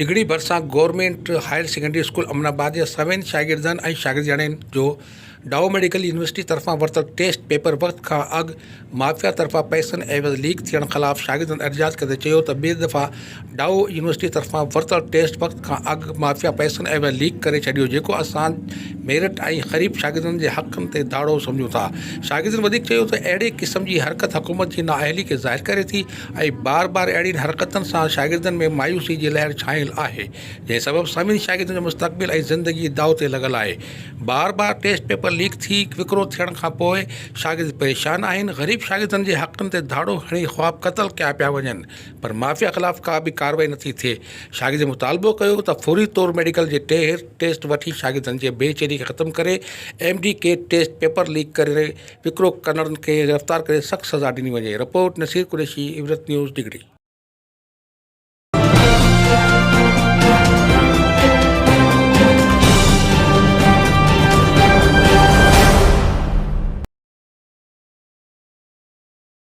Degree भरिसां government higher secondary school Amanabad जे सभिनी शागिर्दनि ऐं शागिर्दियाणियुनि जो डाउ मेडिकल यूनिवर्सिटी तरफ़ां वरितल टेस्ट पेपर वक़्त खां अॻु माफ़िया तरफ़ां पैसनि एवज़ लीक थियण ख़िलाफ़ शागिर्दनि एहतिजाज कंदे चयो त ॿिए दफ़ा डाउ यूनिवर्सिटी तरफ़ां वरितल टेस्ट वक़्त खां अॻु माफ़िया पैसनि एवज़ लीक करे छॾियो, जेको असां मेरिट ऐं ग़रीब शागिर्दनि जे हक़नि ते दाड़ो सम्झूं था। शागिर्दनि वधीक चयो त अहिड़े क़िस्म जी हरकत हुकूमत जी नाअहली खे ज़ाहिर करे थी ऐं बार बार अहिड़ियुनि हरकतुनि सां शागिर्दनि में मायूसी जी लहर छाइल आहे, जंहिं सबबि सभिनी शागिर्दनि जो मुस्तक़बिल ऐं ज़िंदगी दाव ते लॻल आहे। बार बार टेस्ट पेपर लीक थी विकिरो थियण खां पोइ शागिर्द परेशान आहिनि। ग़रीब शागिर्दनि जे हक़नि ते धाड़ो हणी ख़्वाब क़तल कया पिया वञनि, पर माफ़िया ख़िलाफ़ का बि कार्रवाई नथी थिए। शागिर्द मुतालबो कयो त फौरी तौर मेडिकल जे टेस्ट वठी शागिर्दनि जे बेचैनी खे ख़तमु करे MD के टेस्ट पेपर लीक करे विकिरो कंदड़नि खे गिरफ़्तार करे सख़्तु सज़ा ॾिनी वञे। रिपोर्ट नसीर कुरैशी, इबरत न्यूज़, डिगरी।